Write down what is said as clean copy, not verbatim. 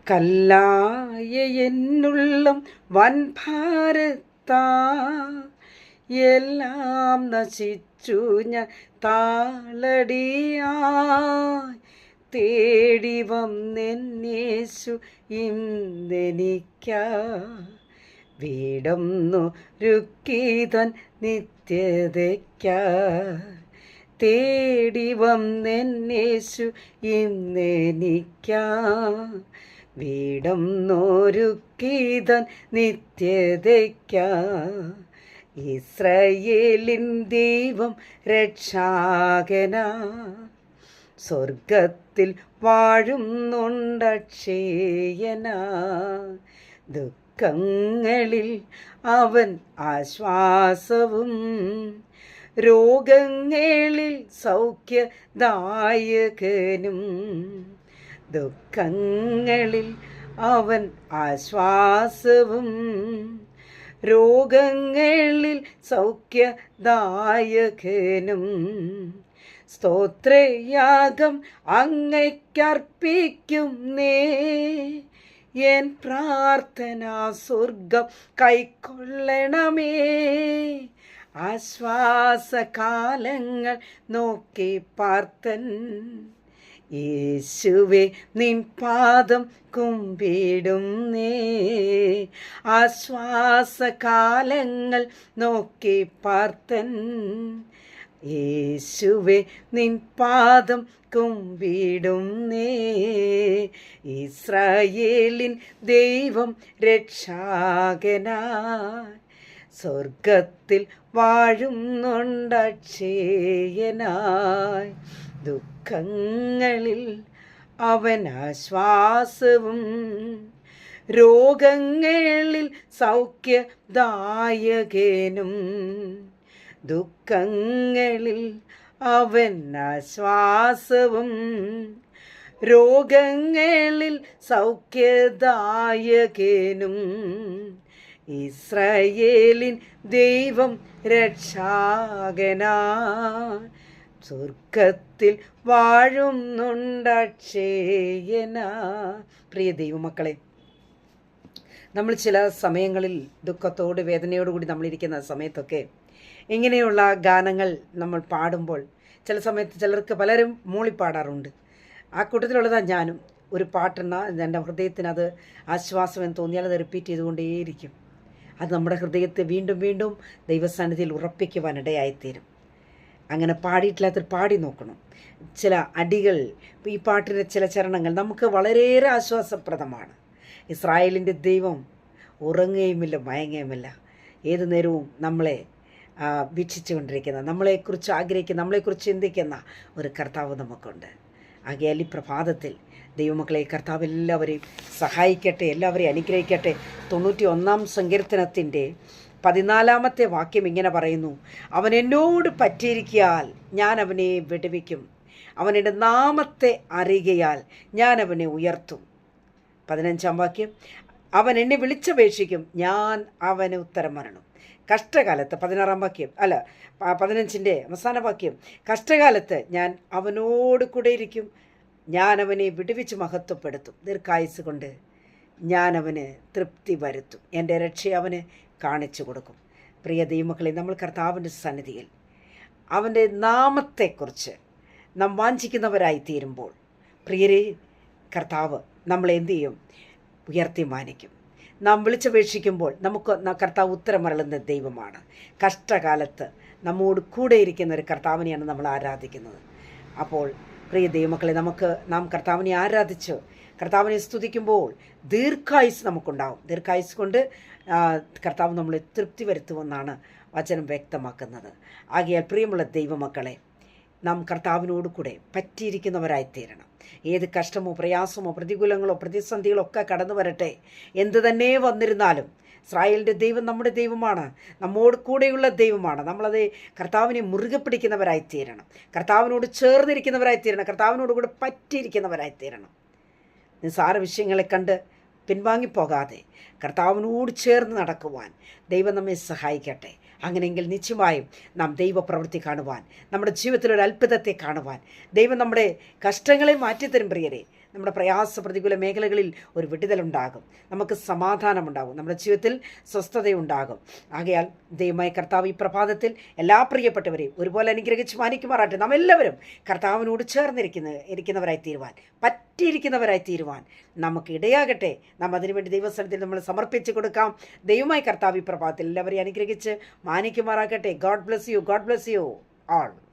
കല്ലായ എന്നുള്ളം വൻഭാരത്താ എല്ലാം നശിച്ചു ഞാൻ താളടിയായി തേടി വന്നെന്നേശു ഇന്നെനിക്കാ വീടൊന്നു രുക്കിതൻ നിത്യതയ്ക്കാ തേടി വന്നെന്നേശു ഇന്നെനിക്കാ വീടൊന്നൊരുക്കിതൻ നിത്യതയ്ക്കാ ഇസ്രായേലിൻ ദൈവം രക്ഷാകനാ സ്വർഗത്തിൽ വാഴുന്നുണ്ടക്ഷയനാ ദുഃഖങ്ങളിൽ അവൻ ആശ്വാസവും രോഗങ്ങളിൽ സൗഖ്യദായകനും ദുഃഖങ്ങളിൽ അവൻ ആശ്വാസവും രോഗങ്ങളിൽ സൗഖ്യദായകനും സ്തോത്രയാഗം അങ്ങയ്ക്കർപ്പിക്കുന്നേ എൻ പ്രാർത്ഥന സ്വർഗം കൈക്കൊള്ളണമേ ആശ്വാസകാലങ്ങൾ നോക്കി പാർത്തൻ യേശുവേ നിൻ പാദം കുമ്പിടുന്നേ ആശ്വാസകാലങ്ങൾ നോക്കി പാർത്തൻ യേശുവേ നിൻ പാദം കുമ്പിടുന്നേ ഇസ്രായേലിൻ ദൈവം രക്ഷാകനായി സ്വർഗത്തിൽ വാഴുന്നുണ്ടക്ഷയനായി ദുഃഖങ്ങളിൽ അവൻ ആശ്വാസവും രോഗങ്ങളിൽ സൗഖ്യദായകനും ദുഃഖങ്ങളിൽ അവൻ ആശ്വാസവും രോഗങ്ങളിൽ സൗഖ്യദായകനും ഇസ്രായേലിൻ ദൈവം രക്ഷാകനാ സ്വർഗത്തിൽ വാഴുന്നുണ്ടക്ഷയനാ. പ്രിയ ദൈവമക്കളെ, നമ്മൾ ചില സമയങ്ങളിൽ ദുഃഖത്തോട് വേദനയോടുകൂടി നമ്മളിരിക്കുന്ന സമയത്തൊക്കെ ഇങ്ങനെയുള്ള ഗാനങ്ങൾ നമ്മൾ പാടുമ്പോൾ ചില സമയത്ത് ചിലർക്ക് പലരും മൂളിപ്പാടാറുണ്ട്. ആ കൂട്ടത്തിലുള്ളതാണ് ഞാനും. ഒരു പാട്ടെണ്ണ എൻ്റെ ഹൃദയത്തിന് അത് ആശ്വാസമെന്ന് തോന്നിയാൽ അത് റിപ്പീറ്റ് ചെയ്തുകൊണ്ടേയിരിക്കും. അത് നമ്മുടെ ഹൃദയത്തെ വീണ്ടും വീണ്ടും ദൈവസന്നിധിയിൽ ഉറപ്പിക്കുവാനിടയായിത്തീരും. അങ്ങനെ പാടിയിട്ടില്ലാത്തൊരു പാടി നോക്കണം. ചില അടികൾ, ഈ പാട്ടിൻ്റെ ചില ചരണങ്ങൾ നമുക്ക് വളരെയേറെ ആശ്വാസപ്രദമാണ്. ഇസ്രായേലിൻ്റെ ദൈവം ഉറങ്ങുകയുമില്ല, മയങ്ങുകയുമില്ല. ഏതു നേരവും നമ്മളെ വീക്ഷിച്ചു കൊണ്ടിരിക്കുന്ന, നമ്മളെക്കുറിച്ച് ആഗ്രഹിക്കുന്ന, നമ്മളെക്കുറിച്ച് ചിന്തിക്കുന്ന ഒരു കർത്താവ് നമുക്കുണ്ട്. ആകയാൽ ഈ പ്രഭാതത്തിൽ ദൈവമക്കളെ കർത്താവ് എല്ലാവരെയും സഹായിക്കട്ടെ, എല്ലാവരെയും അനുഗ്രഹിക്കട്ടെ. 91 സങ്കീർത്തനത്തിൻ്റെ 14 വാക്യം ഇങ്ങനെ പറയുന്നു: അവൻ എന്നോട് പറ്റിയിരിക്കയാൽ ഞാൻ അവനെ വിടുവിക്കും, അവൻ്റെ നാമത്തെ അറിയുകയാൽ ഞാൻ അവനെ ഉയർത്തും. 15 വാക്യം: അവൻ എന്നെ വിളിച്ചപേക്ഷിക്കും, ഞാൻ അവന് ഉത്തരം പറയണം. കഷ്ടകാലത്ത് 16 വാക്യം, അല്ല 15 അവസാന വാക്യം: കഷ്ടകാലത്ത് ഞാൻ അവനോട് കൂടെ ഇരിക്കും, ഞാൻ അവനെ വിടുവിച്ച് മഹത്വപ്പെടുത്തും. ദീർഘായുസ് കൊണ്ട് ഞാൻ അവന് തൃപ്തി വരുത്തും, എൻ്റെ രക്ഷ അവന് കാണിച്ചു കൊടുക്കും. പ്രിയ ദൈവമക്കളെ, നമ്മൾ കർത്താവിൻ്റെ സന്നിധിയിൽ അവൻ്റെ നാമത്തെക്കുറിച്ച് നാം വാഞ്ചിക്കുന്നവരായി തീരുമ്പോൾ, പ്രിയരെ, കർത്താവ് നമ്മളെ എന്തു ചെയ്യും? ഉയർത്തി മാനിക്കും. നാം വിളിച്ചപേക്ഷിക്കുമ്പോൾ നമുക്ക് കർത്താവ് ഉത്തരമരുളുന്ന ദൈവമാണ്. കഷ്ടകാലത്ത് നമ്മോട് കൂടെ ഇരിക്കുന്ന ഒരു കർത്താവിനെയാണ് നമ്മൾ ആരാധിക്കുന്നത്. അപ്പോൾ പ്രിയ ദൈവമക്കളെ, നാം കർത്താവിനെ ആരാധിച്ച് കർത്താവിനെ സ്തുതിക്കുമ്പോൾ ദീർഘായുസ് നമുക്കുണ്ടാവും. ദീർഘായുസ് കൊണ്ട് കർത്താവ് നമ്മളെ തൃപ്തി വരുത്തുമെന്നാണ് വചനം വ്യക്തമാക്കുന്നത്. ആകയാൽ പ്രിയമുള്ള ദൈവമക്കളെ, നാം കർത്താവിനോട് കൂടെ പറ്റിയിരിക്കുന്നവരായിത്തീരണം. ഏത് കഷ്ടമോ പ്രയാസമോ പ്രതികൂലങ്ങളോ പ്രതിസന്ധികളോ ഒക്കെ കടന്നു വരട്ടെ, എന്തു തന്നെ വന്നിരുന്നാലും ഇസ്രായേലിൻ്റെ ദൈവം നമ്മുടെ ദൈവമാണ്, നമ്മോട് കൂടെയുള്ള ദൈവമാണ്. നമ്മളത് കർത്താവിനെ മുറുകെ പിടിക്കുന്നവരായിത്തീരണം, കർത്താവിനോട് ചേർന്നിരിക്കുന്നവരായിത്തീരണം, കർത്താവിനോട് കൂടെ പറ്റിയിരിക്കുന്നവരായിത്തീരണം. നിസ്സാര വിഷയങ്ങളെ കണ്ട് പിൻവാങ്ങിപ്പോകാതെ കർത്താവിനോട് ചേർന്ന് നടക്കുവാൻ ദൈവം നമ്മെ സഹായിക്കട്ടെ. അങ്ങനെയെങ്കിൽ നിശ്ചയമായും നാം ദൈവപ്രവൃത്തി കാണുവാൻ, നമ്മുടെ ജീവിതത്തിലൊരു അത്ഭുതത്തെ കാണുവാൻ ദൈവം നമ്മുടെ കഷ്ടങ്ങളെ മാറ്റിത്തരും. പ്രിയരെ, നമ്മുടെ പ്രയാസ പ്രതികൂല മേഖലകളിൽ ഒരു വിടുതലുണ്ടാകും. നമുക്ക് സമാധാനമുണ്ടാകും. നമ്മുടെ ജീവിതത്തിൽ സ്വസ്ഥതയുണ്ടാകും. ആകയാൽ ദൈവമായ കർത്താവ് ഈ പ്രഭാതത്തിൽ എല്ലാ പ്രിയപ്പെട്ടവരെയും ഒരുപോലെ അനുഗ്രഹിച്ച് മാനിക്കുമാറാട്ടെ. നാം എല്ലാവരും കർത്താവിനോട് ഇരിക്കുന്നവരായി തീരുവാൻ, പറ്റിയിരിക്കുന്നവരായി തീരുവാൻ നമുക്ക് ഇടയാകട്ടെ. നാം അതിനുവേണ്ടി ദൈവസ്ഥലത്തിൽ നമ്മൾ സമർപ്പിച്ച് കൊടുക്കാം. ദൈവമായ കർത്താവ് ഈ പ്രഭാതത്തിൽ എല്ലാവരെയും അനുഗ്രഹിച്ച് മാനിക്കുമാറാകട്ടെ. God bless you. God bless you all.